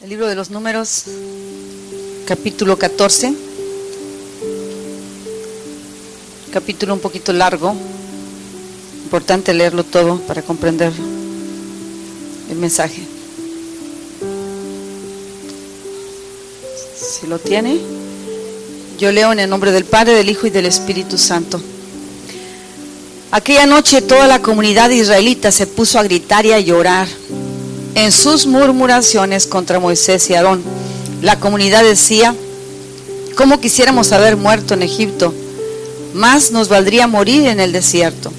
El libro de los Números, capítulo 14, capítulo un poquito largo, importante leerlo todo para comprender el mensaje. Si lo tiene, yo leo en el nombre del Padre, del Hijo y del Espíritu Santo. Aquella noche toda la comunidad israelita se puso a gritar y a llorar en sus murmuraciones contra Moisés y Aarón. La comunidad decía: ¿cómo quisiéramos haber muerto en Egipto? Más nos valdría morir en el desierto.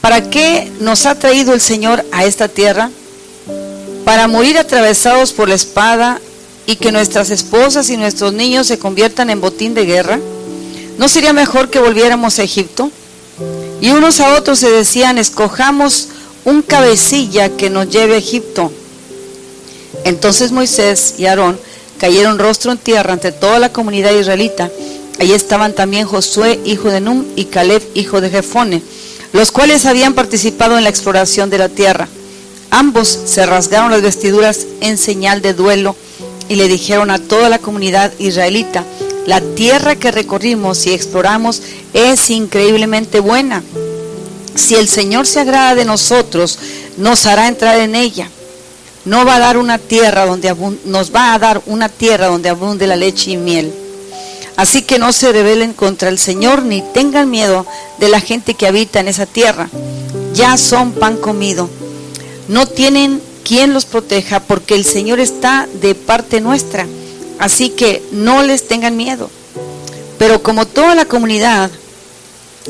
¿Para qué nos ha traído el Señor a esta tierra? Para morir atravesados por la espada y que nuestras esposas y nuestros niños se conviertan en botín de guerra. ¿No sería mejor que volviéramos a Egipto? Y unos a otros se decían: escojamos un cabecilla que nos lleve a Egipto. Entonces Moisés y Aarón cayeron rostro en tierra ante toda la comunidad israelita. Allí estaban también Josué, hijo de Nun, y Caleb, hijo de Jefone, los cuales habían participado en la exploración de la tierra. Ambos se rasgaron las vestiduras en señal de duelo y le dijeron a toda la comunidad israelita: la tierra que recorrimos y exploramos es increíblemente buena. Si el Señor se agrada de nosotros, nos hará entrar en ella. Nos va a dar una tierra donde abunde la leche y miel. Así que no se rebelen contra el Señor, ni tengan miedo de la gente que habita en esa tierra. Ya son pan comido. No tienen quien los proteja, porque el Señor está de parte nuestra. Así que no les tengan miedo. Pero como toda la comunidad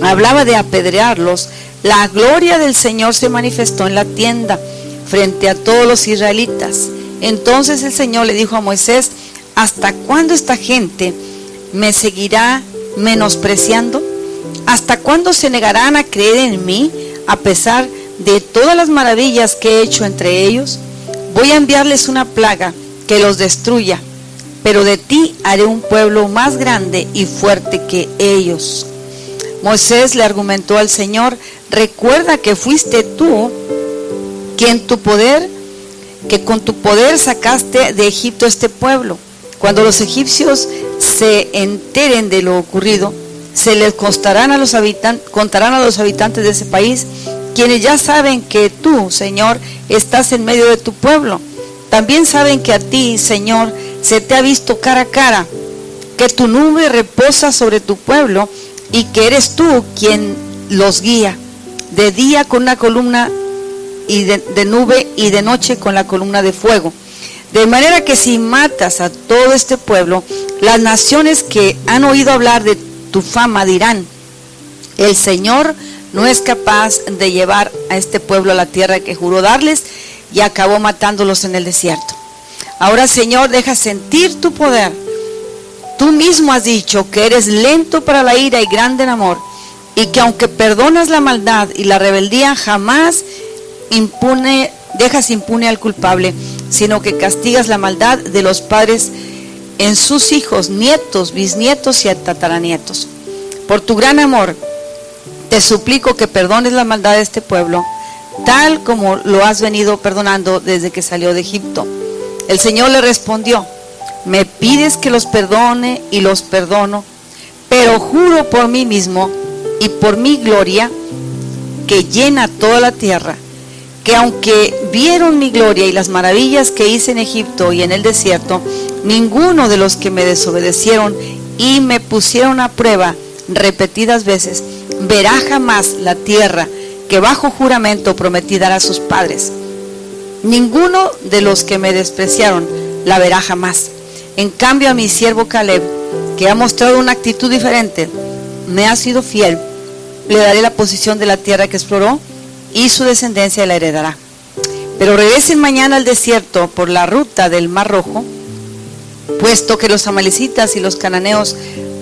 hablaba de apedrearlos, la gloria del Señor se manifestó en la tienda frente a todos los israelitas. Entonces el Señor le dijo a Moisés: ¿hasta cuándo esta gente me seguirá menospreciando? ¿Hasta cuándo se negarán a creer en mí a pesar de todas las maravillas que he hecho entre ellos? Voy a enviarles una plaga que los destruya, pero de ti haré un pueblo más grande y fuerte que ellos. Moisés le argumentó al Señor: recuerda que fuiste tú quien con tu poder sacaste de Egipto este pueblo. Cuando los egipcios se enteren de lo ocurrido, se les contarán a los habitantes de ese país, quienes ya saben que tú, Señor, estás en medio de tu pueblo. También saben que a ti, Señor, se te ha visto cara a cara, que tu nube reposa sobre tu pueblo y que eres tú quien los guía, de día con una columna y de nube, y de noche con la columna de fuego. De manera que si matas a todo este pueblo, las naciones que han oído hablar de tu fama dirán: el Señor no es capaz de llevar a este pueblo a la tierra que juró darles, y acabó matándolos en el desierto. Ahora, Señor, deja sentir tu poder. Tú mismo has dicho que eres lento para la ira y grande en amor, y que aunque perdonas la maldad y la rebeldía, jamás dejas impune al culpable, sino que castigas la maldad de los padres en sus hijos, nietos, bisnietos y tataranietos. Por tu gran amor, te suplico que perdones la maldad de este pueblo, tal como lo has venido perdonando desde que salió de Egipto. El Señor le respondió: me pides que los perdone y los perdono, pero juro por mí mismo y por mi gloria que llena toda la tierra, que aunque vieron mi gloria y las maravillas que hice en Egipto y en el desierto, ninguno de los que me desobedecieron y me pusieron a prueba repetidas veces verá jamás la tierra que bajo juramento prometí dar a sus padres. Ninguno de los que me despreciaron la verá jamás. En cambio, a mi siervo Caleb, que ha mostrado una actitud diferente, me ha sido fiel, le daré la posesión de la tierra que exploró, y su descendencia la heredará. Pero regresen mañana al desierto por la ruta del Mar Rojo, puesto que los amalecitas y los cananeos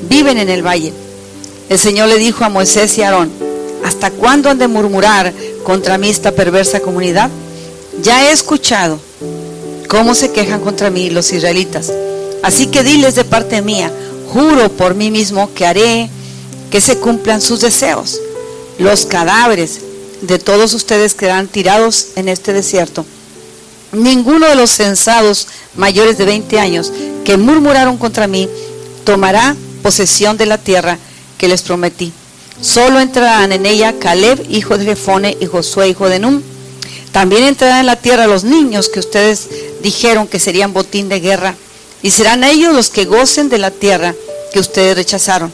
viven en el valle. El Señor le dijo a Moisés y a Aarón: ¿hasta cuándo han de murmurar contra mí esta perversa comunidad? Ya he escuchado cómo se quejan contra mí los israelitas. Así que diles de parte mía: juro por mí mismo que haré que se cumplan sus deseos. Los cadáveres de todos ustedes quedarán tirados en este desierto, ninguno de los censados mayores de 20 años que murmuraron contra mí tomará posesión de la tierra que les prometí. Solo entrarán en ella Caleb, hijo de Jefone, y Josué, hijo de Nun. También entrarán en la tierra los niños que ustedes dijeron que serían botín de guerra, y serán ellos los que gocen de la tierra que ustedes rechazaron.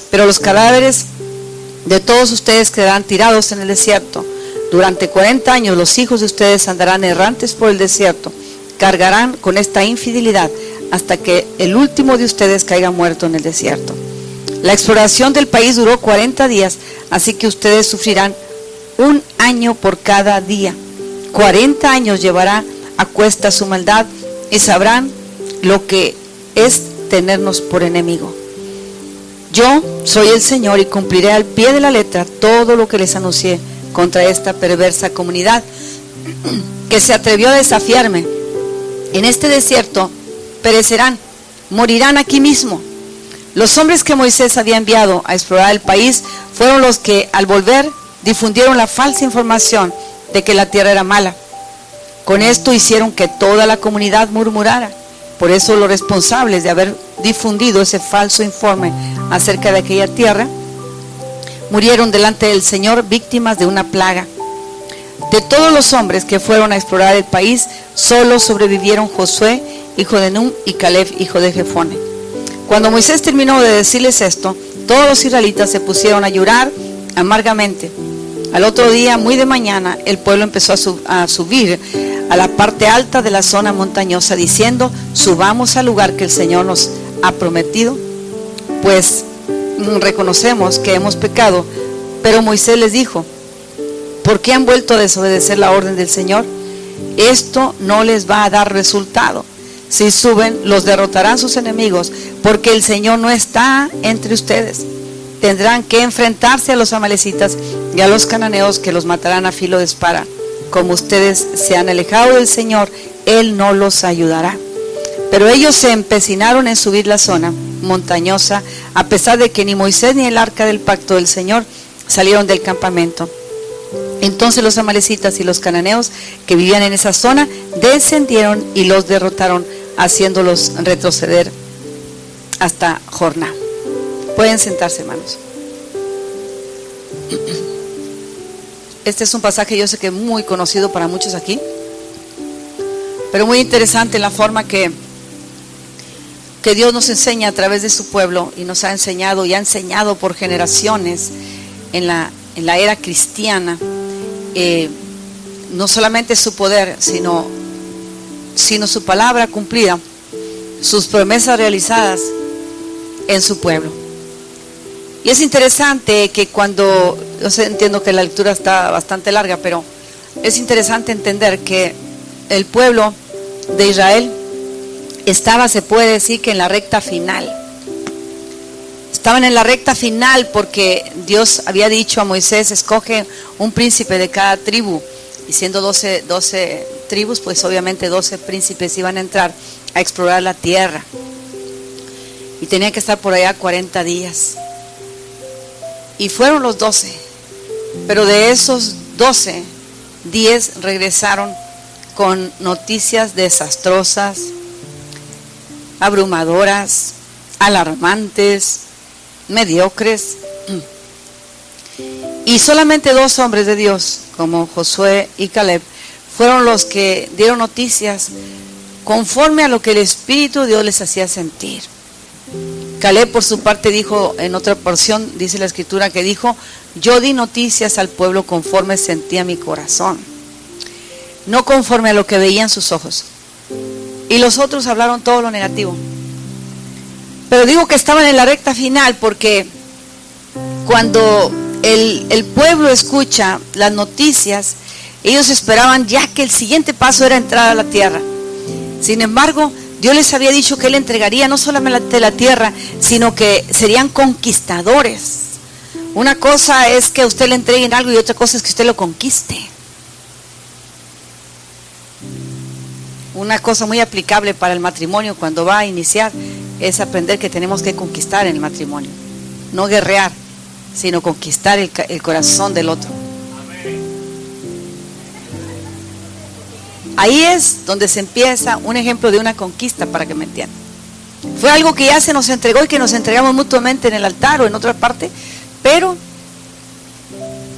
Pero los cadáveres de todos ustedes quedarán tirados en el desierto. Durante 40 años los hijos de ustedes andarán errantes por el desierto, cargarán con esta infidelidad hasta que el último de ustedes caiga muerto en el desierto. La exploración del país duró 40 días, así que ustedes sufrirán 1 año por cada día. 40 años llevará a cuesta su maldad y sabrán lo que es tenernos por enemigo. Yo soy el Señor y cumpliré al pie de la letra todo lo que les anuncié contra esta perversa comunidad que se atrevió a desafiarme. En este desierto perecerán, morirán aquí mismo. Los hombres que Moisés había enviado a explorar el país fueron los que al volver difundieron la falsa información de que la tierra era mala. Con esto hicieron que toda la comunidad murmurara. Por eso los responsables de haber difundido ese falso informe acerca de aquella tierra murieron delante del Señor víctimas de una plaga. De todos los hombres que fueron a explorar el país, solo sobrevivieron Josué, hijo de Nun, y Caleb, hijo de Jefone. Cuando Moisés terminó de decirles esto, todos los israelitas se pusieron a llorar amargamente. Al otro día, muy de mañana, el pueblo empezó a subir a la parte alta de la zona montañosa, diciendo: subamos al lugar que el Señor nos ha prometido, pues reconocemos que hemos pecado. Pero Moisés les dijo: ¿por qué han vuelto a desobedecer la orden del Señor? Esto no les va a dar resultado. Si suben, los derrotarán sus enemigos, porque el Señor no está entre ustedes. Tendrán que enfrentarse a los amalecitas y a los cananeos, que los matarán a filo de espada. Como ustedes se han alejado del Señor, Él no los ayudará. Pero ellos se empecinaron en subir la zona montañosa, a pesar de que ni Moisés ni el arca del pacto del Señor salieron del campamento. Entonces los amalecitas y los cananeos que vivían en esa zona descendieron y los derrotaron, haciéndolos retroceder hasta Jorná. Pueden sentarse, hermanos. Este es un pasaje, yo sé que muy conocido para muchos aquí, pero muy interesante en la forma que Dios nos enseña a través de su pueblo, y nos ha enseñado y ha enseñado por generaciones en la era cristiana, no solamente su poder, sino su palabra cumplida, sus promesas realizadas en su pueblo. Y es interesante que cuando, yo sé, entiendo que la lectura está bastante larga, pero es interesante entender que el pueblo de Israel estaba, se puede decir, que en la recta final. Estaban en la recta final porque Dios había dicho a Moisés: escoge un príncipe de cada tribu. Y siendo 12 tribus, pues obviamente 12 príncipes iban a entrar a explorar la tierra. Y tenían que estar por allá 40 días. Y fueron los 12. Pero de esos 12, 10 regresaron con noticias desastrosas, abrumadoras, alarmantes, mediocres. Y solamente 2 hombres de Dios, como Josué y Caleb, fueron los que dieron noticias conforme a lo que el Espíritu de Dios les hacía sentir. Caleb, por su parte, dijo en otra porción, dice la Escritura, que dijo: yo di noticias al pueblo conforme sentía mi corazón, no conforme a lo que veían sus ojos. Y los otros hablaron todo lo negativo. Pero digo que estaban en la recta final porque cuando el pueblo escucha las noticias, ellos esperaban ya que el siguiente paso era entrar a la tierra. Sin embargo, Dios les había dicho que Él entregaría no solamente la tierra, sino que serían conquistadores. Una cosa es que a usted le entreguen algo y otra cosa es que usted lo conquiste. Una cosa muy aplicable para el matrimonio cuando va a iniciar es aprender que tenemos que conquistar en el matrimonio. No guerrear, sino conquistar el corazón del otro. Ahí es donde se empieza un ejemplo de una conquista, para que me entiendan. Fue algo que ya se nos entregó y que nos entregamos mutuamente en el altar o en otra parte, pero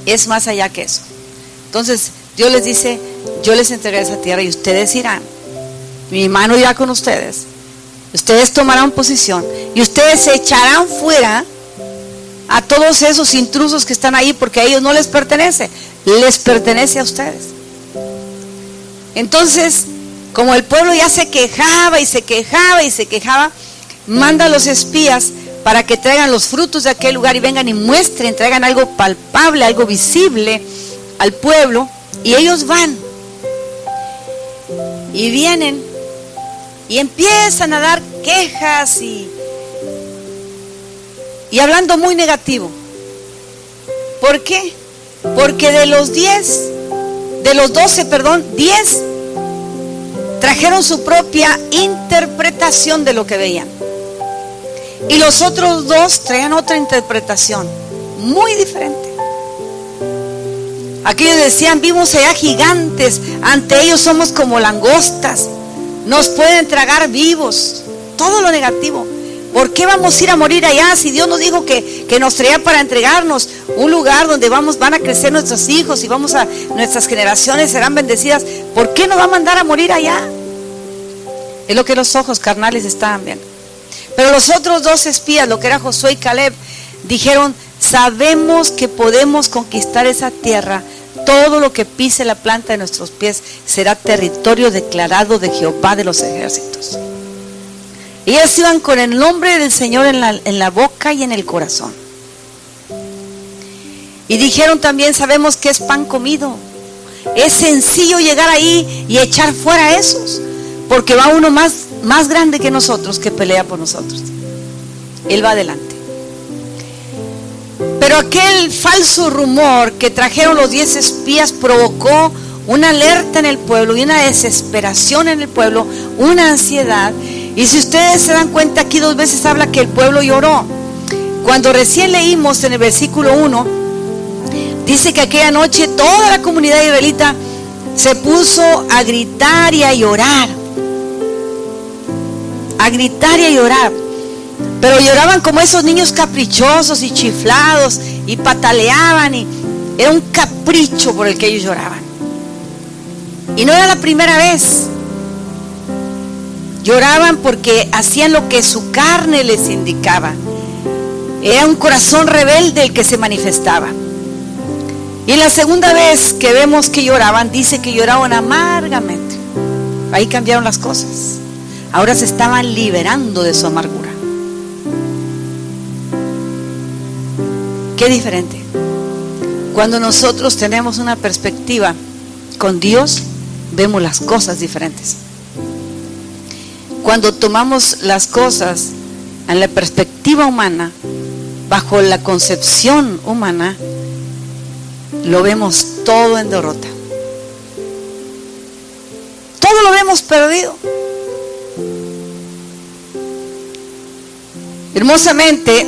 es más allá que eso. Entonces Dios les dice: yo les entregué esa tierra y ustedes irán, mi mano irá con ustedes, ustedes tomarán posición y ustedes se echarán fuera a todos esos intrusos que están ahí, porque a ellos no les pertenece, les pertenece a ustedes. Entonces, como el pueblo ya se quejaba y se quejaba y se quejaba, manda a los espías para que traigan los frutos de aquel lugar y vengan y muestren, traigan algo palpable, algo visible al pueblo. Y ellos van y vienen y empiezan a dar quejas y hablando muy negativo. ¿Por qué? Porque de los 12, 10 trajeron su propia interpretación de lo que veían. Y los otros 2 traían otra interpretación, muy diferente. Aquellos decían: vimos allá gigantes, ante ellos somos como langostas, nos pueden tragar vivos. Todo lo negativo. ¿Por qué vamos a ir a morir allá si Dios nos dijo que nos traía para entregarnos un lugar donde van a crecer nuestros hijos y nuestras generaciones serán bendecidas? ¿Por qué nos va a mandar a morir allá? Es lo que los ojos carnales estaban viendo. Pero los otros 2 espías, lo que era Josué y Caleb, dijeron: sabemos que podemos conquistar esa tierra. Todo lo que pise la planta de nuestros pies será territorio declarado de Jehová de los ejércitos. Ellos iban con el nombre del Señor en la boca y en el corazón. Y dijeron también: sabemos que es pan comido. Es sencillo llegar ahí y echar fuera a esos, porque va uno más grande que nosotros que pelea por nosotros. Él va adelante. Pero aquel falso rumor que trajeron los 10 espías provocó una alerta en el pueblo y una desesperación en el pueblo, una ansiedad. Y si ustedes se dan cuenta, aquí 2 veces habla que el pueblo lloró. Cuando recién leímos en el versículo 1, dice que aquella noche toda la comunidad israelita se puso a gritar y a llorar. A gritar y a llorar. Pero lloraban como esos niños caprichosos y chiflados y pataleaban, y era un capricho por el que ellos lloraban. Y no era la primera vez. Lloraban porque hacían lo que su carne les indicaba. Era un corazón rebelde el que se manifestaba. Y en la segunda vez que vemos que lloraban, dice que lloraban amargamente. Ahí cambiaron las cosas. Ahora se estaban liberando de su amargura. Qué diferente. Cuando nosotros tenemos una perspectiva con Dios, vemos las cosas diferentes. Cuando tomamos las cosas en la perspectiva humana, bajo la concepción humana, lo vemos todo en derrota. Todo lo vemos perdido. Hermosamente,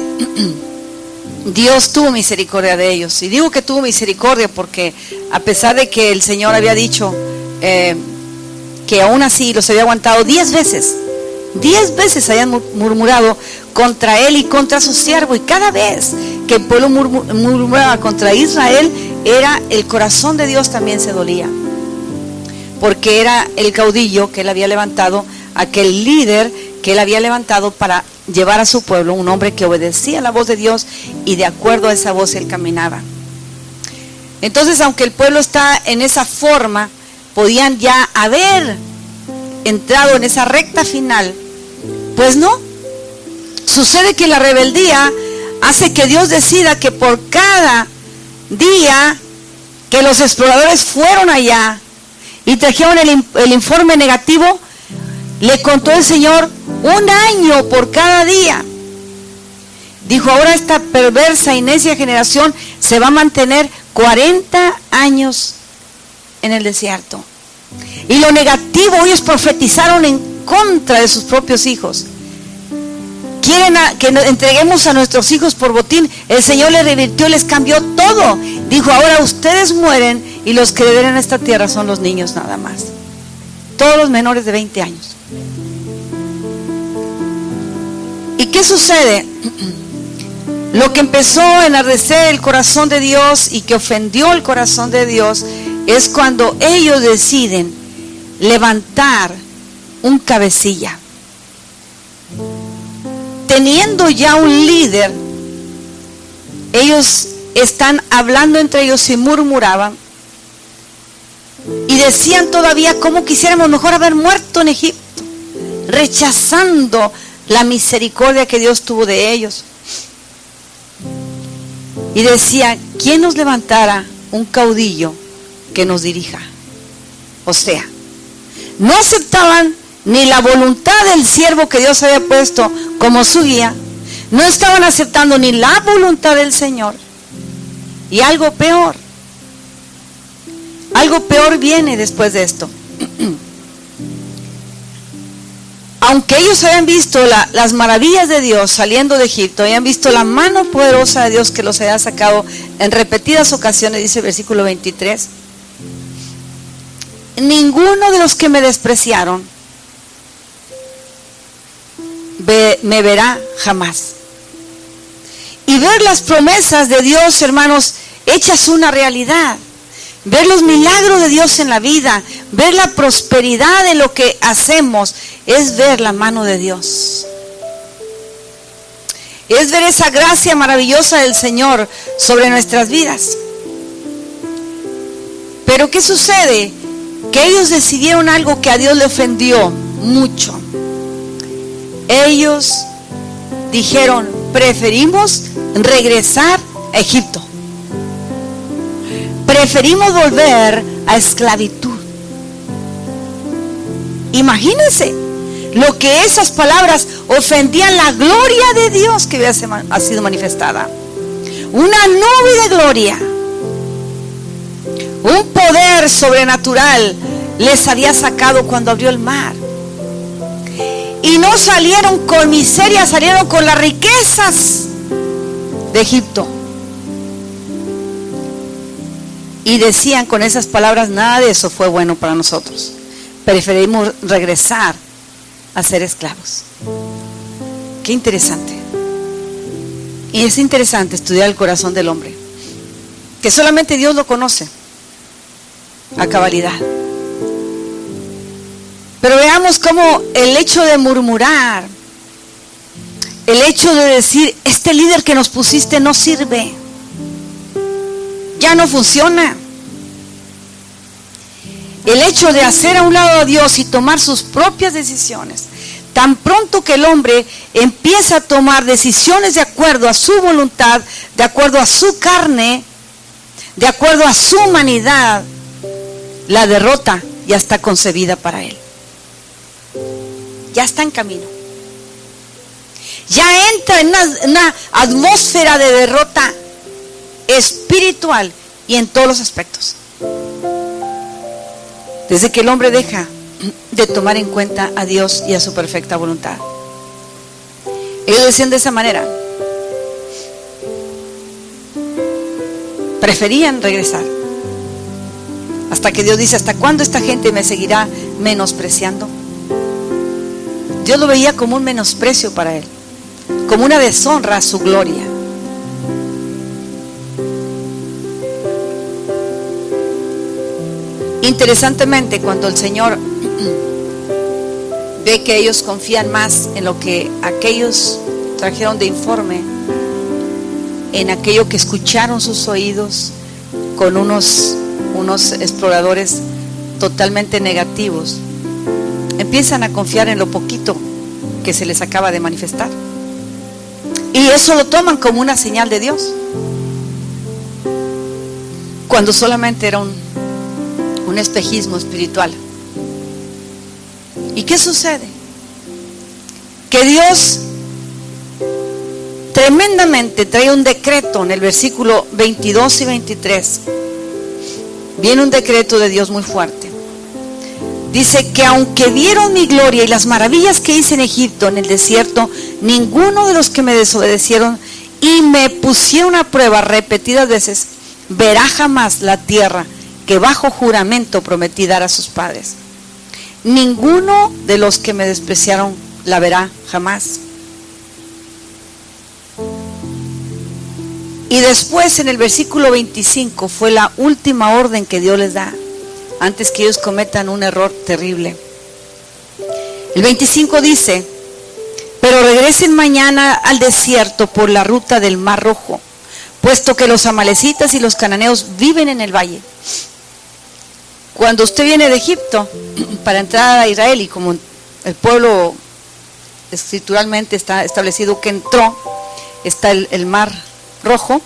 Dios tuvo misericordia de ellos. Y digo que tuvo misericordia porque a pesar de que el Señor había dicho que aún así los había aguantado 10 veces. 10 veces habían murmurado contra él y contra su siervo. Y cada vez que el pueblo murmuraba contra Israel, el corazón de Dios también se dolía. Porque era el caudillo que él había levantado, aquel líder que él había levantado para llevar a su pueblo, un hombre que obedecía la voz de Dios y de acuerdo a esa voz él caminaba. Entonces, aunque el pueblo está en esa forma, podían ya haber entrado en esa recta final, pues no. Sucede que la rebeldía hace que Dios decida que por cada día que los exploradores fueron allá y trajeron el informe negativo, le contó el Señor 1 año por cada día. Dijo: ahora esta perversa y necia generación se va a mantener 40 años en el desierto. Y lo negativo, ellos profetizaron en contra de sus propios hijos. Quieren que entreguemos a nuestros hijos por botín. El Señor les revirtió, les cambió todo. Dijo: ahora ustedes mueren y los que herederan esta tierra son los niños nada más. todos los menores de 20 años. ¿Y qué sucede? Lo que empezó a enardecer el corazón de Dios y que ofendió el corazón de Dios es cuando ellos deciden levantar un cabecilla. Teniendo ya un líder, ellos están hablando entre ellos y murmuraban y decían todavía cómo quisiéramos mejor haber muerto en Egipto, rechazando la misericordia que Dios tuvo de ellos. Y decía, ¿quién nos levantara un caudillo que nos dirija? O sea, no aceptaban ni la voluntad del siervo que Dios había puesto como su guía, no estaban aceptando ni la voluntad del Señor. Y algo peor viene después de esto. Aunque ellos habían visto las maravillas de Dios saliendo de Egipto, habían visto la mano poderosa de Dios que los había sacado en repetidas ocasiones, dice el versículo 23, ninguno de los que me despreciaron me verá jamás. Y ver las promesas de Dios, hermanos, hechas una realidad, ver los milagros de Dios en la vida, ver la prosperidad en lo que hacemos, es ver la mano de Dios. Es ver esa gracia maravillosa del Señor sobre nuestras vidas. Pero ¿qué sucede? Que ellos decidieron algo que a Dios le ofendió mucho. Ellos dijeron, preferimos regresar a Egipto. Preferimos volver a esclavitud. Imagínense lo que esas palabras ofendían la gloria de Dios que ha sido manifestada. Una nube de gloria, un poder sobrenatural les había sacado cuando abrió el mar. Y no salieron con miseria, salieron con las riquezas de Egipto. Y decían con esas palabras, nada de eso fue bueno para nosotros. Preferimos regresar a ser esclavos. Qué interesante. Y es interesante estudiar el corazón del hombre, que solamente Dios lo conoce a cabalidad. Pero veamos cómo el hecho de murmurar, el hecho de decir, este líder que nos pusiste no sirve, ya no funciona. El hecho de hacer a un lado a Dios y tomar sus propias decisiones, tan pronto que el hombre empieza a tomar decisiones de acuerdo a su voluntad, de acuerdo a su carne, de acuerdo a su humanidad, la derrota ya está concebida para él. Ya está en camino. Ya entra en una atmósfera de derrota espiritual y en todos los aspectos. Desde que el hombre deja de tomar en cuenta a Dios y a su perfecta voluntad. Ellos decían de esa manera. Preferían regresar. Hasta que Dios dice, ¿hasta cuándo esta gente me seguirá menospreciando? Dios lo veía como un menosprecio para él, como una deshonra a su gloria. Interesantemente, cuando el Señor ve que ellos confían más en lo que aquellos trajeron de informe, en aquello que escucharon sus oídos con unos exploradores totalmente negativos, empiezan a confiar en lo poquito que se les acaba de manifestar. Y eso lo toman como una señal de Dios, cuando solamente era un espejismo espiritual. ¿Y qué sucede? Que Dios tremendamente trae un decreto en el versículo 22 y 23. Viene un decreto de Dios muy fuerte. Dice que aunque vieron mi gloria y las maravillas que hice en Egipto, en el desierto, ninguno de los que me desobedecieron y me pusieron a prueba repetidas veces, verá jamás la tierra que bajo juramento prometí dar a sus padres. ninguno de los que me despreciaron la verá jamás. Y después en el versículo 25 fue la última orden que Dios les da antes que ellos cometan un error terrible. El 25 dice: pero regresen mañana al desierto por la ruta del Mar Rojo, puesto que los amalecitas y los cananeos viven en el valle. Cuando usted viene de Egipto para entrar a Israel, y como el pueblo escrituralmente está establecido que entró, está el Mar Rojo,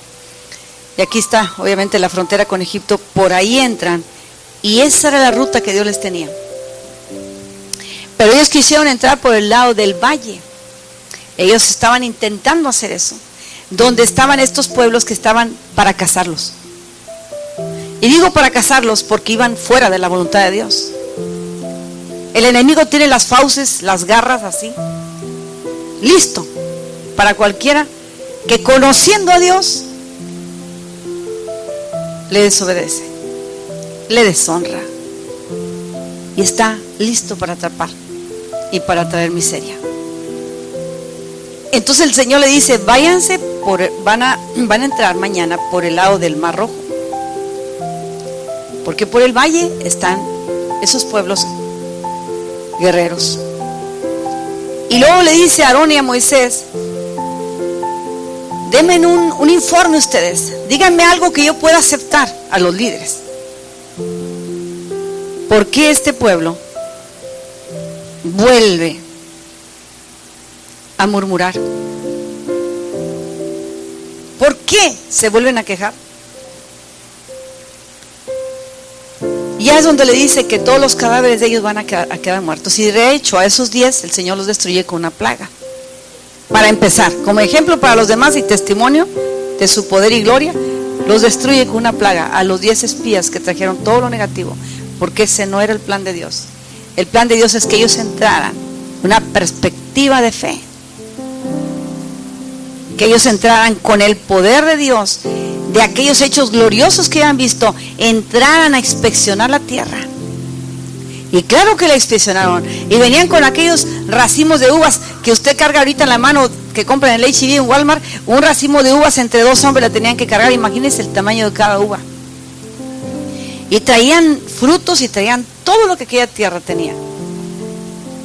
y aquí está obviamente la frontera con Egipto, por ahí entran, y esa era la ruta que Dios les tenía. Pero ellos quisieron entrar por el lado del valle. Ellos estaban intentando hacer eso, donde estaban estos pueblos que estaban para cazarlos. Y digo para cazarlos porque iban fuera de la voluntad de Dios. El enemigo tiene las fauces, las garras así, listo para cualquiera que conociendo a Dios le desobedece, le deshonra, y está listo para atrapar y para traer miseria. Entonces el Señor le dice: váyanse, van a entrar mañana por el lado del Mar Rojo, porque por el valle están esos pueblos guerreros. Y luego le dice a Aarón y a Moisés: denme un informe ustedes, díganme algo que yo pueda aceptar a los líderes. ¿Por qué este pueblo vuelve a murmurar? ¿Por qué se vuelven a quejar? Ya es donde le dice que todos los cadáveres de ellos van a quedar muertos. Y de hecho a esos 10 el Señor los destruye con una plaga. Para empezar, como ejemplo para los demás y testimonio de su poder y gloria, los destruye con una plaga a los 10 espías que trajeron todo lo negativo, porque ese no era el plan de Dios. El plan de Dios es que ellos entraran una perspectiva de fe, que ellos entraran con el poder de Dios, de aquellos hechos gloriosos que habían visto, entraran a inspeccionar la tierra. Y claro que la inspeccionaron, y venían con aquellos racimos de uvas que usted carga ahorita en la mano, que compran en el H-E-B en Walmart. Un racimo de uvas entre 2 hombres la tenían que cargar. Imagínense el tamaño de cada uva. Y traían frutos y traían todo lo que aquella tierra tenía.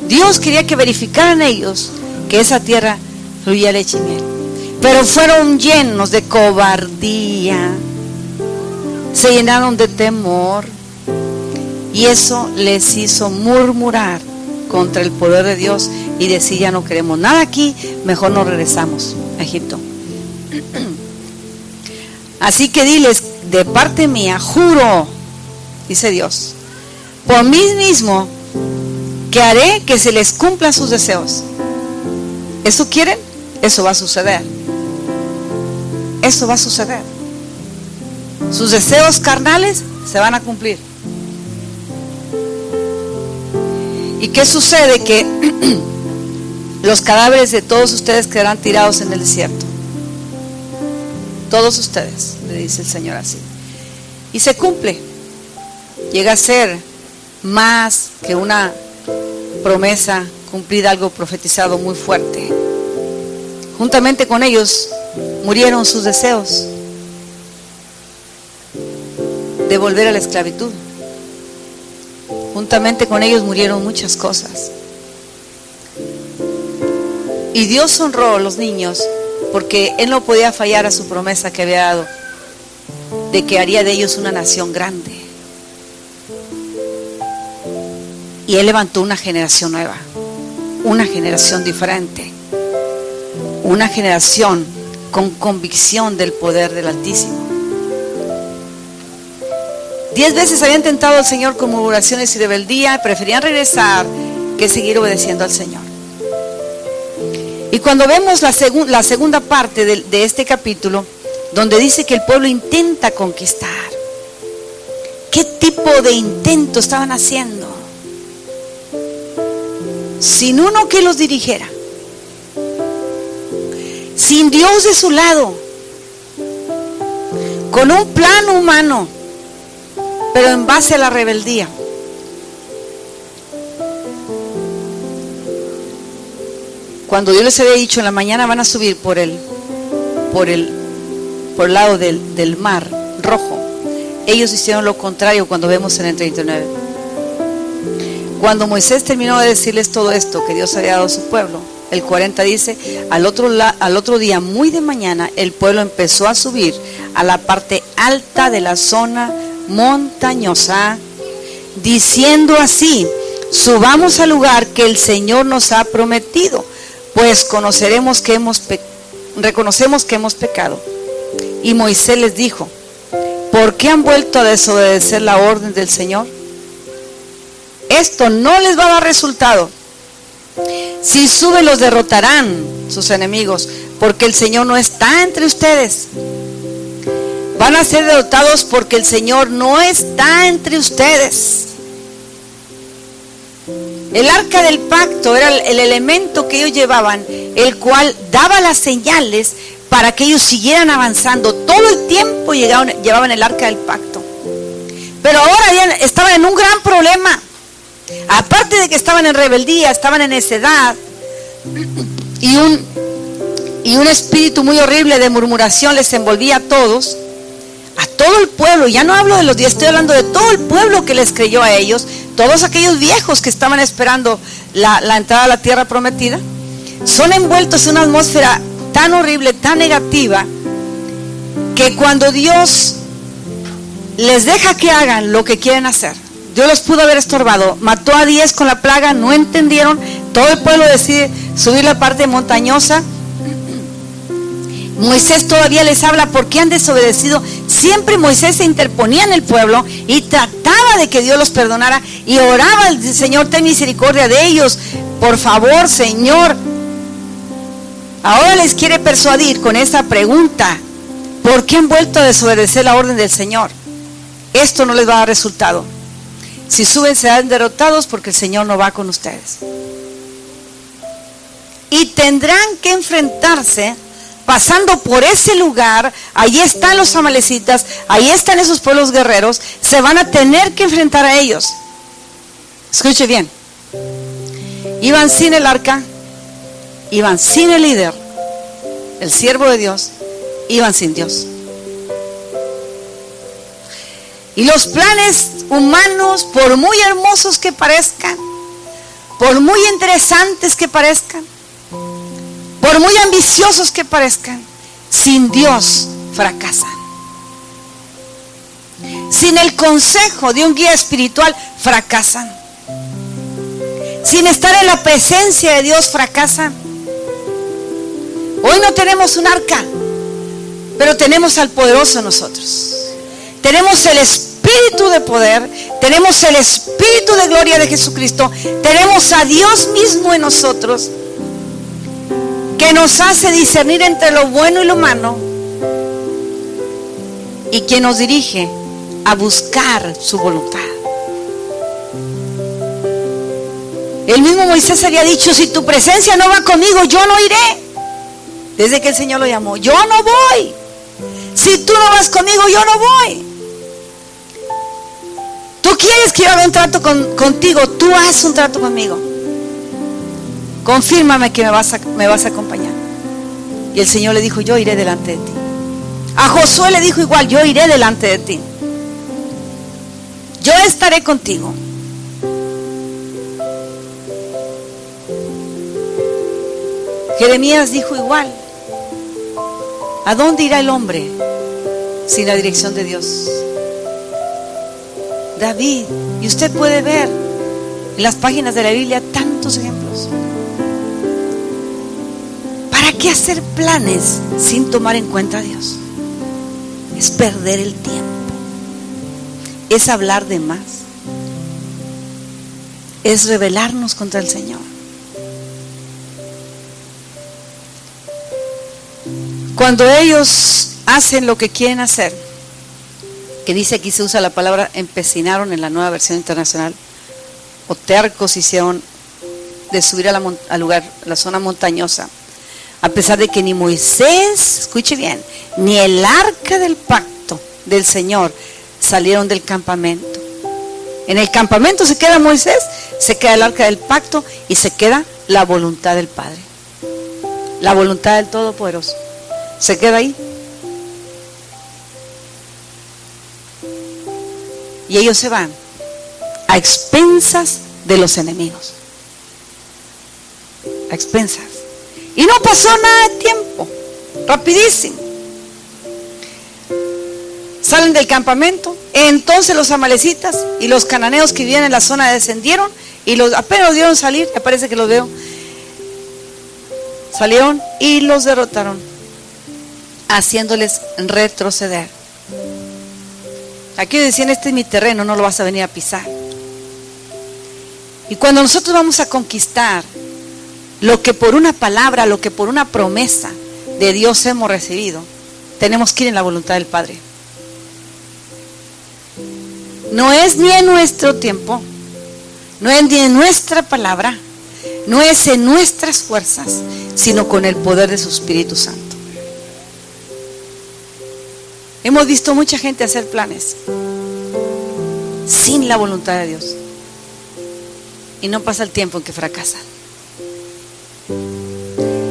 Dios quería que verificaran ellos que esa tierra fluía leche y miel. Pero fueron llenos de cobardía, se llenaron de temor, y eso les hizo murmurar contra el poder de Dios y decir: ya no queremos nada aquí, mejor nos regresamos a Egipto. Así que diles: de parte mía juro, dice Dios, por mí mismo, que haré que se les cumplan sus deseos. ¿Eso quieren? Eso va a suceder. Eso va a suceder. Sus deseos carnales se van a cumplir. ¿Y qué sucede? Que los cadáveres de todos ustedes quedarán tirados en el desierto. Todos ustedes, le dice el Señor así. Y se cumple. Llega a ser más que una promesa cumplida, algo profetizado muy fuerte. Juntamente con ellos murieron sus deseos de volver a la esclavitud. Juntamente con ellos murieron muchas cosas. Y Dios honró a los niños porque Él no podía fallar a su promesa que había dado de que haría de ellos una nación grande. Y Él levantó una generación nueva, una generación diferente, una generación con convicción del poder del Altísimo. 10 veces habían tentado al Señor con murmuraciones y rebeldía, preferían regresar que seguir obedeciendo al Señor. Y cuando vemos la segunda parte de este capítulo, donde dice que el pueblo intenta conquistar, ¿qué tipo de intento estaban haciendo? Sin uno que los dirigiera, sin Dios de su lado, con un plan humano, pero en base a la rebeldía. Cuando Dios les había dicho en la mañana van a subir por el lado del mar rojo, ellos hicieron lo contrario cuando vemos en el 39. Cuando Moisés terminó de decirles todo esto que Dios había dado a su pueblo, el 40 dice, al otro día muy de mañana el pueblo empezó a subir a la parte alta de la zona montañosa, diciendo así: subamos al lugar que el Señor nos ha prometido, pues reconocemos que hemos pecado. Y Moisés les dijo: ¿por qué han vuelto a desobedecer la orden del Señor? Esto no les va a dar resultado. Si suben, los derrotarán sus enemigos, porque el Señor no está entre ustedes. Van a ser derrotados porque el Señor no está entre ustedes. El arca del pacto era el elemento que ellos llevaban, el cual daba las señales para que ellos siguieran avanzando. Todo el tiempo llevaban el arca del pacto. Pero ahora estaban en un gran problema. Aparte de que estaban en rebeldía, estaban en necedad, y un espíritu muy horrible de murmuración les envolvía a todo el pueblo. Ya no hablo de los 10, estoy hablando de todo el pueblo que les creyó a ellos, todos aquellos viejos que estaban esperando la entrada a la tierra prometida. Son envueltos en una atmósfera tan horrible, tan negativa, que cuando Dios les deja que hagan lo que quieren hacer, Dios los pudo haber estorbado. Mató a 10 con la plaga, no entendieron. Todo el pueblo decide subir la parte montañosa. Moisés todavía les habla: ¿por qué han desobedecido? Siempre Moisés se interponía en el pueblo y trataba de que Dios los perdonara, y oraba al Señor: ten misericordia de ellos, por favor, Señor. Ahora les quiere persuadir con esta pregunta: ¿por qué han vuelto a desobedecer la orden del Señor? Esto no les va a dar resultado. Si suben, serán derrotados porque el Señor no va con ustedes. Y tendrán que enfrentarse pasando por ese lugar. Allí están los amalecitas, ahí están esos pueblos guerreros. Se van a tener que enfrentar a ellos. Escuche bien. Iban sin el arca, iban sin el líder, el siervo de Dios, iban sin Dios. Y los planes humanos, por muy hermosos que parezcan, por muy interesantes que parezcan, por muy ambiciosos que parezcan, sin Dios fracasan. Sin el consejo de un guía espiritual fracasan. Sin estar en la presencia de Dios fracasan. Hoy no tenemos un arca, pero tenemos al poderoso en nosotros. Tenemos el espíritu de poder, tenemos el espíritu de gloria de Jesucristo, tenemos a Dios mismo en nosotros, que nos hace discernir entre lo bueno y lo malo, y que nos dirige a buscar su voluntad. El mismo Moisés había dicho: si tu presencia no va conmigo, yo no iré. Desde que el Señor lo llamó: yo no voy. Si tú no vas conmigo, yo no voy. Tú quieres que yo haga un trato contigo, tú haz un trato conmigo. Confírmame que me vas a acompañar. Y el Señor le dijo: yo iré delante de ti. A Josué le dijo igual: yo iré delante de ti. Yo estaré contigo. Jeremías dijo igual: ¿a dónde irá el hombre sin la dirección de Dios? David, y usted puede ver en las páginas de la Biblia tantos ejemplos. ¿Para qué hacer planes sin tomar en cuenta a Dios? Es perder el tiempo, es hablar de más, es rebelarnos contra el Señor. Cuando ellos hacen lo que quieren hacer, que dice aquí, se usa la palabra empecinaron en la Nueva Versión Internacional, o tercos hicieron de subir al lugar, la zona montañosa, a pesar de que ni Moisés, escuche bien, ni el arca del pacto del Señor salieron del campamento. En el campamento se queda Moisés, se queda el arca del pacto y se queda la voluntad del Padre. la voluntad del Todopoderoso. Se queda ahí. Y ellos se van a expensas de los enemigos. A expensas. Y no pasó nada de tiempo. Rapidísimo. Salen del campamento. Entonces los amalecitas y los cananeos que vivían en la zona descendieron y apenas los dieron salir, me parece que los veo. Salieron y los derrotaron, haciéndoles retroceder. Aquí decían, este es mi terreno, no lo vas a venir a pisar. Y cuando nosotros vamos a conquistar lo que por una palabra, lo que por una promesa de Dios hemos recibido, tenemos que ir en la voluntad del Padre. No es ni en nuestro tiempo, no es ni en nuestra palabra, no es en nuestras fuerzas, sino con el poder de su Espíritu Santo. Hemos visto mucha gente hacer planes sin la voluntad de Dios y no pasa el tiempo en que fracasan.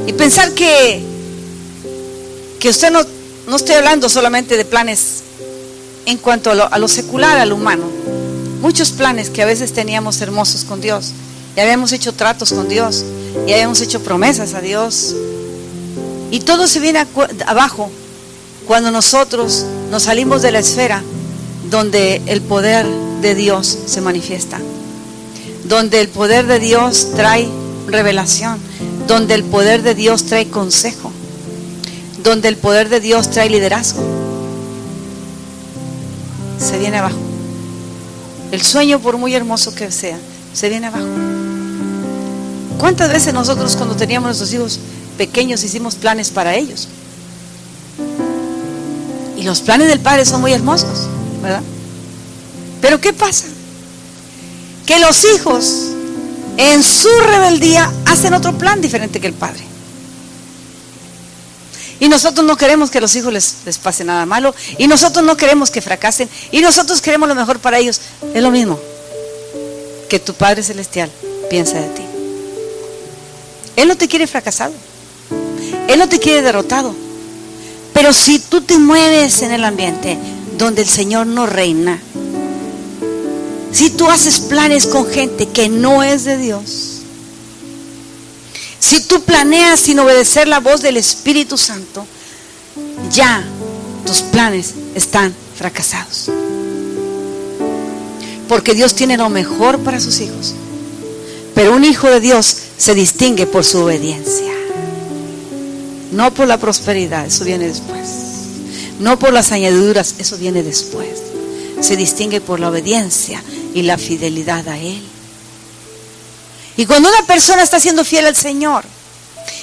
Y pensar que usted no estoy hablando solamente de planes en cuanto a lo secular, a lo humano. Muchos planes que a veces teníamos hermosos con Dios, y habíamos hecho tratos con Dios, y habíamos hecho promesas a Dios, y todo se viene abajo cuando nosotros nos salimos de la esfera donde el poder de Dios se manifiesta, donde el poder de Dios trae revelación, donde el poder de Dios trae consejo, donde el poder de Dios trae liderazgo. Se viene abajo. El sueño, por muy hermoso que sea, se viene abajo. ¿Cuántas veces nosotros, cuando teníamos nuestros hijos pequeños, hicimos planes para ellos? Y los planes del Padre son muy hermosos, ¿verdad? Pero ¿qué pasa? Que los hijos, en su rebeldía, hacen otro plan diferente que el Padre. Y nosotros no queremos que a los hijos les pase nada malo. Y nosotros no queremos que fracasen. Y nosotros queremos lo mejor para ellos. Es lo mismo que tu Padre Celestial piensa de ti. Él no te quiere fracasado. Él no te quiere derrotado. Pero si tú te mueves en el ambiente donde el Señor no reina, si tú haces planes con gente que no es de Dios, si tú planeas sin obedecer la voz del Espíritu Santo, ya tus planes están fracasados. Porque Dios tiene lo mejor para sus hijos. Pero un hijo de Dios se distingue por su obediencia. No por la prosperidad, eso viene después. No por las añadiduras, eso viene después. Se distingue por la obediencia y la fidelidad a Él. Y cuando una persona está siendo fiel al Señor,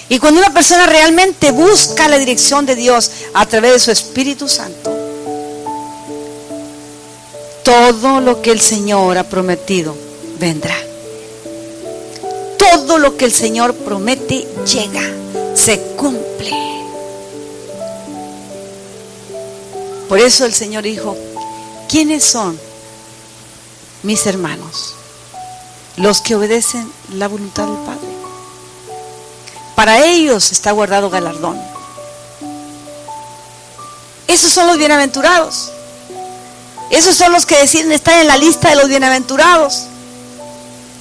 y cuando una persona realmente busca la dirección de Dios a través de su Espíritu Santo, todo lo que el Señor ha prometido vendrá. Todo lo que el Señor promete llega, se cumple. Por eso el Señor dijo, ¿quiénes son mis hermanos? Los que obedecen la voluntad del Padre. Para ellos está guardado galardón. Esos son los bienaventurados. Esos son los que deciden estar en la lista de los bienaventurados.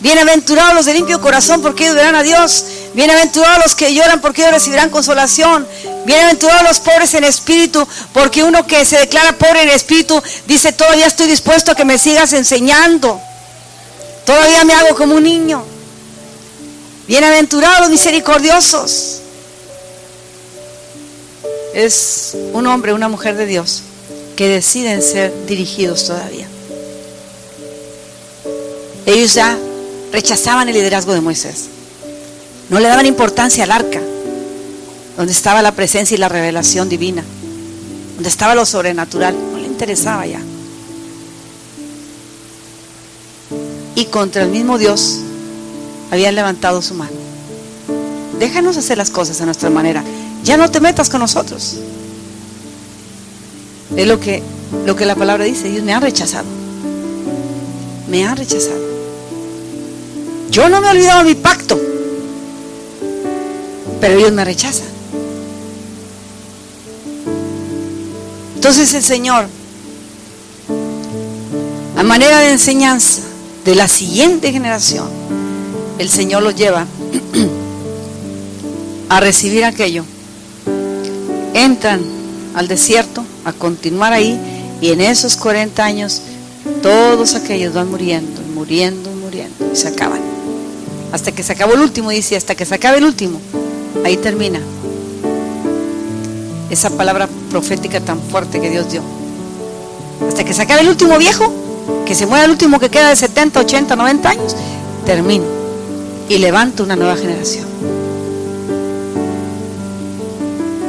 Bienaventurados los de limpio corazón, porque ellos verán a Dios. Bienaventurados los que lloran, porque ellos recibirán consolación. Bienaventurados los pobres en espíritu, porque uno que se declara pobre en espíritu dice, todavía estoy dispuesto a que me sigas enseñando. Todavía me hago como un niño. Bienaventurados los misericordiosos. Es un hombre, una mujer de Dios que deciden ser dirigidos todavía. Ellos ya rechazaban el liderazgo de Moisés. No le daban importancia al arca, donde estaba la presencia y la revelación divina, donde estaba lo sobrenatural. No le interesaba ya. Y contra el mismo Dios habían levantado su mano. Déjanos hacer las cosas a nuestra manera. Ya no te metas con nosotros. Es lo que la palabra dice. Ellos me han rechazado. Me han rechazado. Yo no me he olvidado de mi pacto, pero ellos me rechazan. Entonces el Señor, a manera de enseñanza de la siguiente generación, el Señor los lleva a recibir aquello. Entran al desierto a continuar ahí, y en esos 40 años todos aquellos van muriendo, muriendo, muriendo, y se acaban. Hasta que se acabó el último, dice, hasta que se acabe el último, ahí termina esa palabra profética tan fuerte que Dios dio. Hasta que se acabe el último viejo, que se muera el último que queda de 70, 80, 90 años, termina y levanta una nueva generación.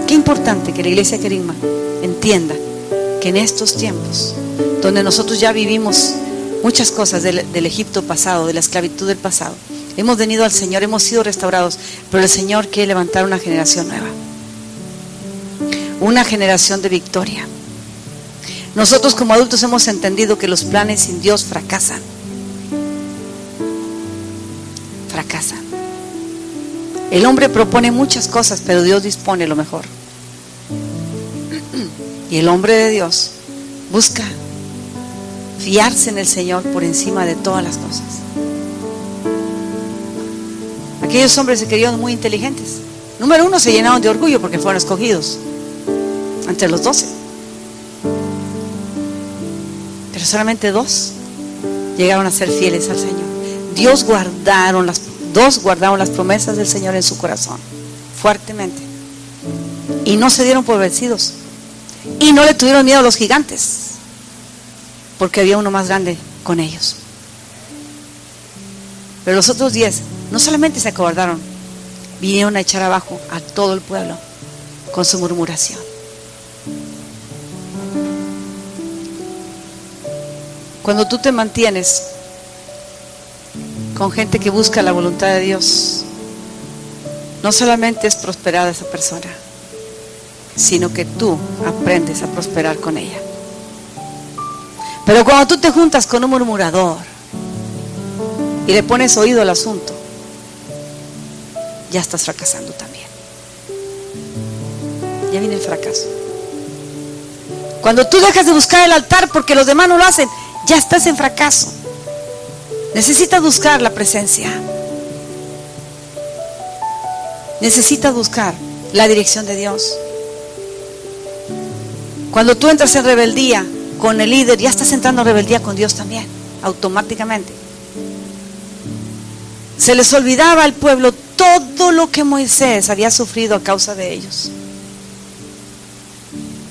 Qué importante que la iglesia Querigma entienda que en estos tiempos, donde nosotros ya vivimos muchas cosas del Egipto pasado, de la esclavitud del pasado, hemos venido al Señor, hemos sido restaurados, pero el Señor quiere levantar una generación nueva, una generación de victoria. Nosotros como adultos hemos entendido que los planes sin Dios fracasan. Fracasan. El hombre propone muchas cosas, pero Dios dispone lo mejor. Y el hombre de Dios busca fiarse en el Señor por encima de todas las cosas. Aquellos hombres se creyeron muy inteligentes. Número uno, se llenaron de orgullo porque fueron escogidos entre los 12. Pero solamente 2 llegaron a ser fieles al Señor. Dos guardaron las promesas del Señor en su corazón fuertemente, y no se dieron por vencidos, y no le tuvieron miedo a los gigantes, porque había uno más grande con ellos. Pero los otros 10 no solamente se acobardaron, vinieron a echar abajo a todo el pueblo con su murmuración. Cuando tú te mantienes con gente que busca la voluntad de Dios, no solamente es prosperada esa persona, sino que tú aprendes a prosperar con ella. Pero cuando tú te juntas con un murmurador y le pones oído al asunto, ya estás fracasando también. Ya viene el fracaso. Cuando tú dejas de buscar el altar porque los demás no lo hacen, ya estás en fracaso. Necesitas buscar la presencia. Necesitas buscar la dirección de Dios. Cuando tú entras en rebeldía con el líder, ya estás entrando en rebeldía con Dios también, automáticamente. Se les olvidaba al pueblo todo lo que Moisés había sufrido a causa de ellos.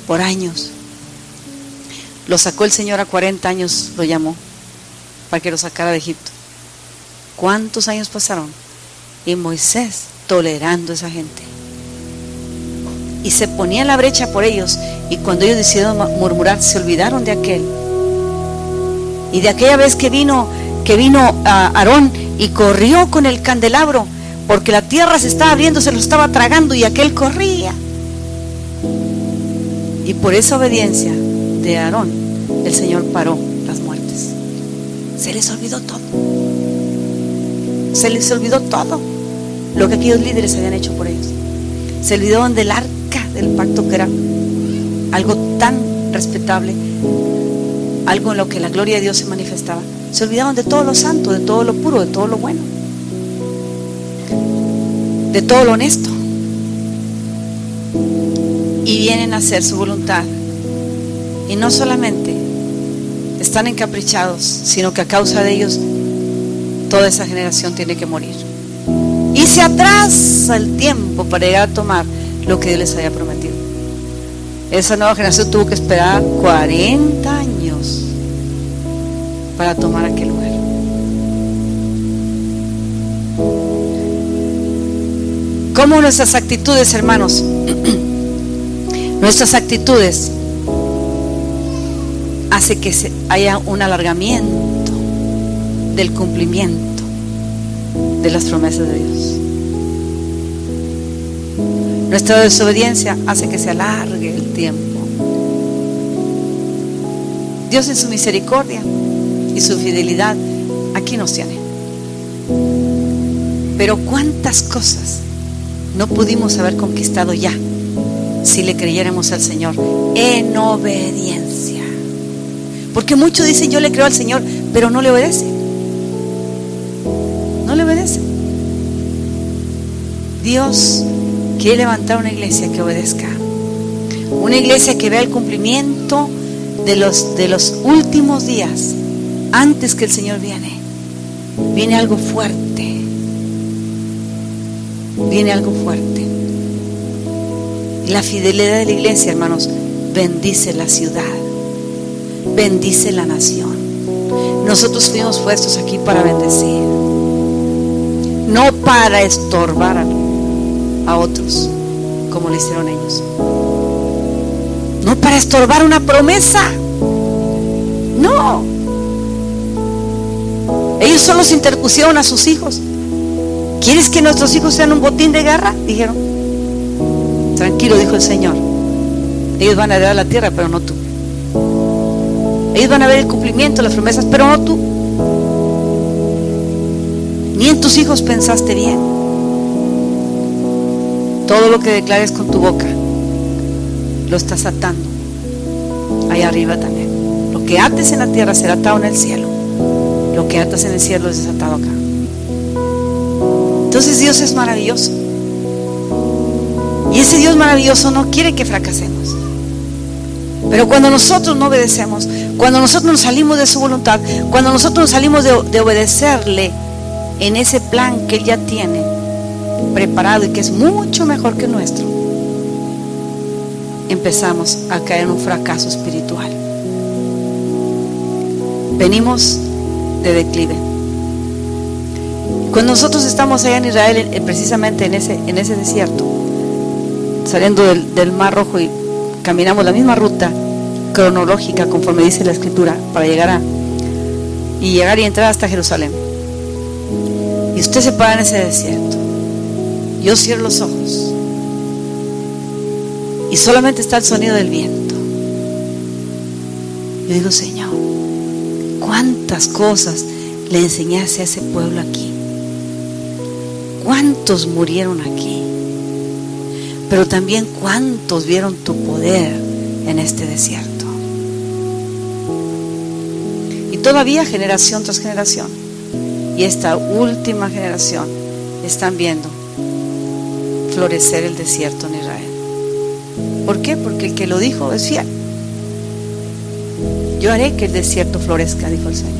Por años. Lo sacó el Señor a 40 años, lo llamó, para que lo sacara de Egipto. ¿Cuántos años pasaron? Y Moisés tolerando a esa gente. Y se ponía en la brecha por ellos. Y cuando ellos decidieron murmurar, se olvidaron de aquel. Y de aquella vez que vino Aarón y corrió con el candelabro, porque la tierra se estaba abriendo, se lo estaba tragando, y aquel corría. Y por esa obediencia de Aarón, el Señor paró las muertes. Se les olvidó todo. Se les olvidó todo lo que aquellos líderes habían hecho por ellos. Se olvidaron del arca del pacto, que era algo tan respetable, algo en lo que la gloria de Dios se manifestaba. Se olvidaron de todo lo santo, de todo lo puro, de todo lo bueno, de todo lo honesto, y vienen a hacer su voluntad. Y no solamente están encaprichados, sino que a causa de ellos toda esa generación tiene que morir. Y se atrasa el tiempo para llegar a tomar lo que Dios les había prometido. Esa nueva generación tuvo que esperar 40 años para tomar aquel lugar. ¿Cómo nuestras actitudes, hermanos? Nuestras actitudes hace que haya un alargamiento del cumplimiento de las promesas de Dios. Nuestra desobediencia hace que se alargue el tiempo. Dios en su misericordia y su fidelidad aquí nos tiene. Pero cuántas cosas no pudimos haber conquistado ya si le creyéramos al Señor en obediencia. Porque muchos dicen: yo le creo al Señor, pero no le obedecen. No le obedecen. Dios quiere levantar una iglesia que obedezca, una iglesia que vea el cumplimiento de los últimos días. Antes que el Señor viene algo fuerte, viene algo fuerte. Y la fidelidad de la iglesia, hermanos, bendice la ciudad, bendice la nación. Nosotros fuimos puestos aquí para bendecir, no para estorbar a otros como lo hicieron ellos, no para estorbar una promesa, no. Ellos solo se interpusieron a sus hijos. ¿Quieres que nuestros hijos sean un botín de guerra? Dijeron. Tranquilo, dijo el Señor, ellos van a heredar la tierra, pero no tú. Ellos van a ver el cumplimiento de las promesas, pero no tú. Ni en tus hijos pensaste bien. Todo lo que declares con tu boca lo estás atando allá arriba también. Lo que ates en la tierra será atado en el cielo. Lo que atas en el cielo es desatado acá. Entonces Dios es maravilloso. Y ese Dios maravilloso no quiere que fracasemos. Pero cuando nosotros no obedecemos, cuando nosotros nos salimos de su voluntad, cuando nosotros nos salimos de obedecerle en ese plan que Él ya tiene preparado y que es mucho mejor que el nuestro, empezamos a caer en un fracaso espiritual. Venimos de declive. Cuando nosotros estamos allá en Israel, precisamente en ese desierto, saliendo del Mar Rojo, y caminamos la misma ruta cronológica conforme dice la Escritura para llegar y entrar hasta Jerusalén, y usted se para en ese desierto, yo cierro los ojos y solamente está el sonido del viento. Yo digo: Señor, cuántas cosas le enseñaste a ese pueblo aquí, cuántos murieron aquí, pero también cuántos vieron tu poder en este desierto. Y todavía generación tras generación, y esta última generación, están viendo florecer el desierto en Israel. ¿Por qué? Porque el que lo dijo es fiel. Yo haré que el desierto florezca, dijo el Señor.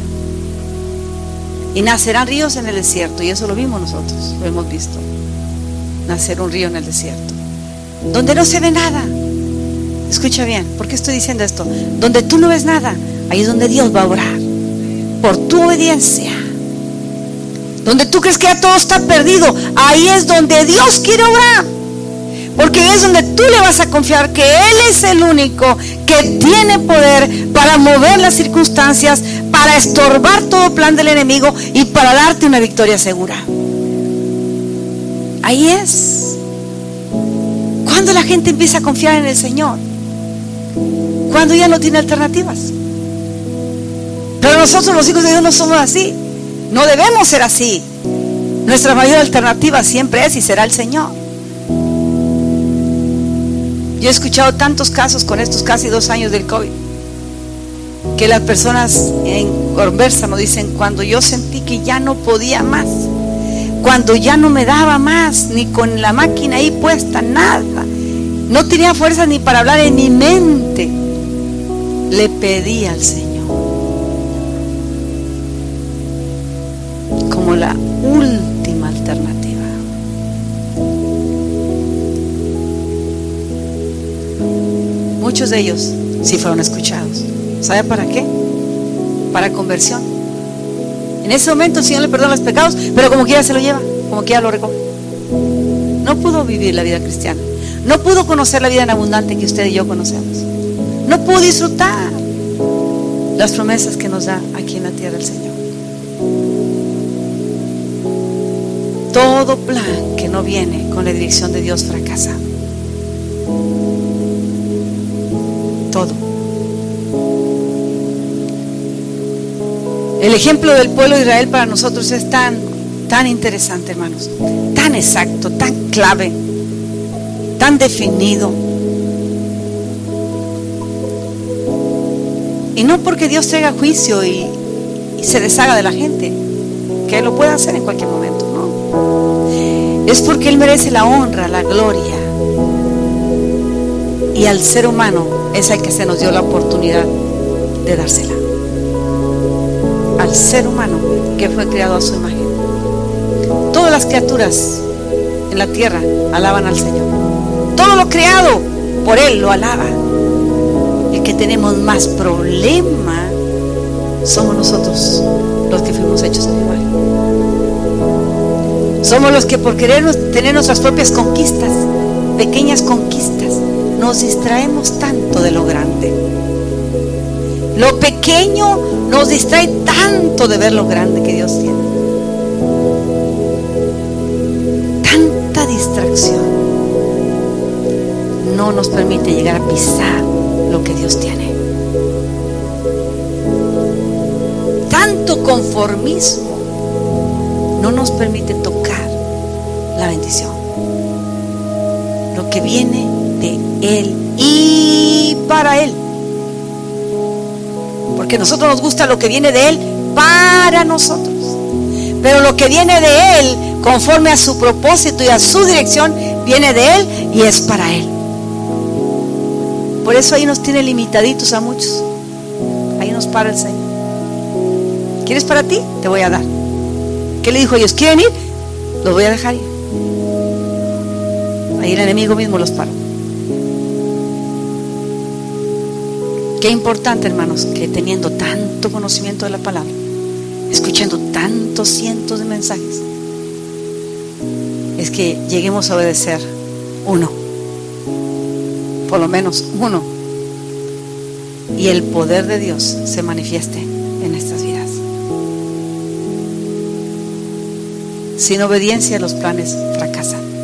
Y nacerán ríos en el desierto, y eso lo vimos nosotros, lo hemos visto. Nacer un río en el desierto, donde no se ve nada. Escucha bien, ¿por qué estoy diciendo esto? Donde tú no ves nada, ahí es donde Dios va a obrar, por tu obediencia. Donde tú crees que ya todo está perdido, ahí es donde Dios quiere obrar, porque es donde tú le vas a confiar que Él es el único que tiene poder para mover las circunstancias, para estorbar todo plan del enemigo y para darte una victoria segura. Ahí es cuando la gente empieza a confiar en el Señor, cuando ya no tiene alternativas. Pero nosotros, los hijos de Dios, no somos así, no debemos ser así. Nuestra mayor alternativa siempre es y será el Señor. Yo he escuchado tantos casos con estos casi 2 años del COVID, que las personas en conversa me dicen: cuando yo sentí que ya no podía más, cuando ya no me daba más, ni con la máquina ahí puesta, nada, no tenía fuerza ni para hablar en mi mente, le pedí al Señor como la última alternativa. Muchos de ellos sí fueron escuchados. ¿Sabe para qué? Para conversión. En ese momento el Señor le perdona los pecados, pero como quiera se lo lleva, como quiera lo recoge. No pudo vivir la vida cristiana, no pudo conocer la vida en abundante que usted y yo conocemos, no pudo disfrutar las promesas que nos da aquí en la tierra el Señor. Todo plan que no viene con la dirección de Dios fracasa. Todo. El ejemplo del pueblo de Israel para nosotros es tan interesante, hermanos, tan exacto, tan clave. tan definido. Y no porque Dios traiga juicio y se deshaga de la gente, que Él lo puede hacer en cualquier momento, no. Es porque Él merece la honra, la gloria. Y al ser humano es el que se nos dio la oportunidad de dársela. Al ser humano que fue creado a su imagen. Todas las criaturas en la tierra alaban al Señor. Todo lo creado por Él lo alaba. El que tenemos más problema somos nosotros, los que fuimos hechos a su imagen. Somos los que por querer tener nuestras propias conquistas, pequeñas conquistas, nos distraemos tanto de lo grande. Lo pequeño nos distrae tanto de ver lo grande que Dios tiene. Tanta distracción no nos permite llegar a pisar lo que Dios tiene. Tanto conformismo no nos permite tocar la bendición, lo que viene de Él y para Él. Porque a nosotros nos gusta lo que viene de Él para nosotros, pero lo que viene de Él conforme a su propósito y a su dirección viene de Él y es para Él. Por eso ahí nos tiene limitaditos a muchos. Ahí nos para el Señor. ¿Quieres para ti? Te voy a dar. ¿Qué le dijo a ellos? ¿Quieren ir? Los voy a dejar ir. Ahí el enemigo mismo los paró. Qué importante, hermanos, que teniendo tanto conocimiento de la palabra, escuchando tantos cientos de mensajes, es que lleguemos a obedecer uno, por lo menos uno, y el poder de Dios se manifieste en estas vidas. Sin obediencia los planes fracasan.